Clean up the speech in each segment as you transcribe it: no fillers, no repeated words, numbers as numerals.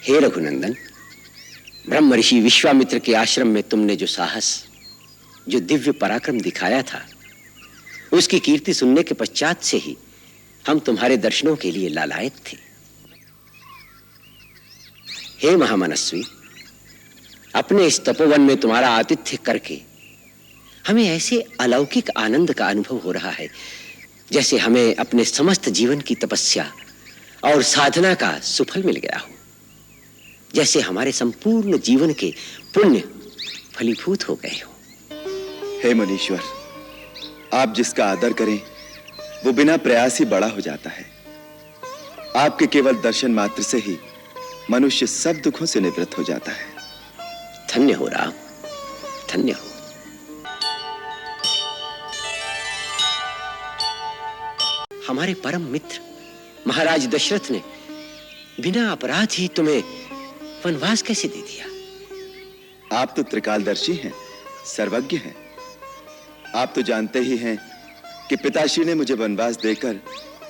हे रघुनंदन, ब्रह्म ऋषि विश्वामित्र के आश्रम में तुमने जो साहस, जो दिव्य पराक्रम दिखाया था, उसकी कीर्ति सुनने के पश्चात से ही हम तुम्हारे दर्शनों के लिए लालायित थे। हे महामनस्वी, अपने इस तपोवन में तुम्हारा आतिथ्य करके हमें ऐसे अलौकिक आनंद का अनुभव हो रहा है जैसे हमें अपने समस्त जीवन की तपस्या और साधना का सुफल मिल गया हो, जैसे हमारे संपूर्ण जीवन के पुण्य फलीभूत हो गए हो। हे मुनीश्वर, आप जिसका आदर करें वो बिना प्रयास ही बड़ा हो जाता है। आपके केवल दर्शन मात्र से ही मनुष्य सब दुखों से निवृत्त हो जाता है। धन्य हो राम, धन्य हो। हमारे परम मित्र महाराज दशरथ ने बिना अपराध ही तुम्हें वनवास कैसे दे दिया? आप तो त्रिकालदर्शी हैं, सर्वज्ञ हैं। आप तो जानते ही हैं कि पिताश्री ने मुझे वनवास देकर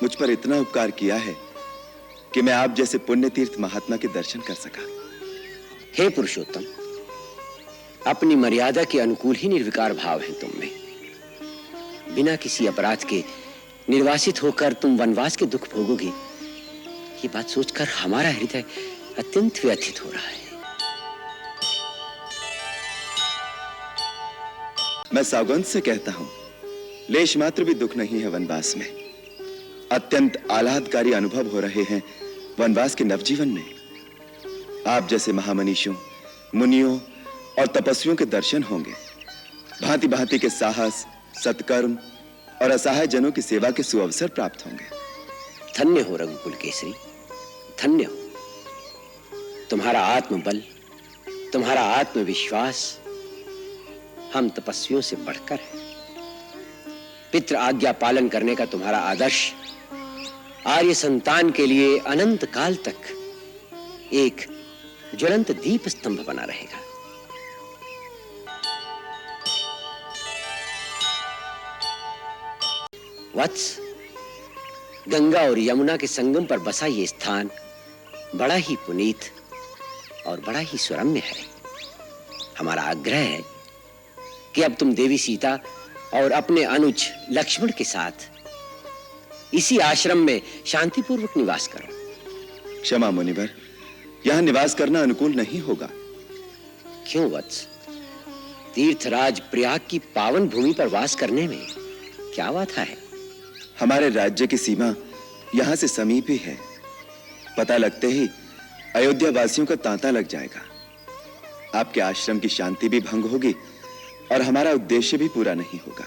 मुझ पर इतना उपकार किया है कि मैं आप जैसे पुण्य तीर्थ महात्मा के दर्शन कर सका। हे पुरुषोत्तम, अपनी मर्यादा के अनुकूल ही निर्विकार भाव है तुम में। बिना किसी अपराध के निर्वासित होकर तुम वनवास के दुख भोगोगे, ये बात सोचकर हमारा हृदय अत्यंत व्यथित हो रहा है। मैं सौगंध से कहता हूं, लेश मात्र भी दुख नहीं है वनवास में। अत्यंत आह्लादकारी अनुभव हो रहे हैं वनवास के नवजीवन में। आप जैसे महामनीषों, मुनियों और तपस्वियों के दर्शन होंगे। भांति भांति के साहस, सत्कर्म और असहाय जनों की सेवा के सुअवसर प्राप्त होंगे। धन्य हो रघुकुल केसरी, धन्य हो। तुम्हारा आत्मबल, तुम्हारा आत्मविश्वास हम तपस्वियों से बढ़कर है। पितृ आज्ञा पालन करने का तुम्हारा आदर्श आर्य संतान के लिए अनंत काल तक एक ज्वलंत दीप स्तंभ बना रहेगा। वत्स, गंगा और यमुना के संगम पर बसा ये स्थान बड़ा ही पुनीत और बड़ा ही सुरम्य है। हमारा आग्रह है कि अब तुम देवी सीता और अपने अनुज लक्ष्मण के साथ इसी आश्रम में शांतिपूर्वक निवास करो। क्षमा मुनिवर, यहां निवास करना अनुकूल नहीं होगा। क्यों वत्स? तीर्थराज प्रयाग की पावन भूमि पर वास करने में क्या बाधा है? हमारे राज्य की सीमा यहां से समीप ही है। पता लगते ही अयोध्या वासियों का तांता लग जाएगा। आपके आश्रम की शांति भी भंग होगी और हमारा उद्देश्य भी पूरा नहीं होगा।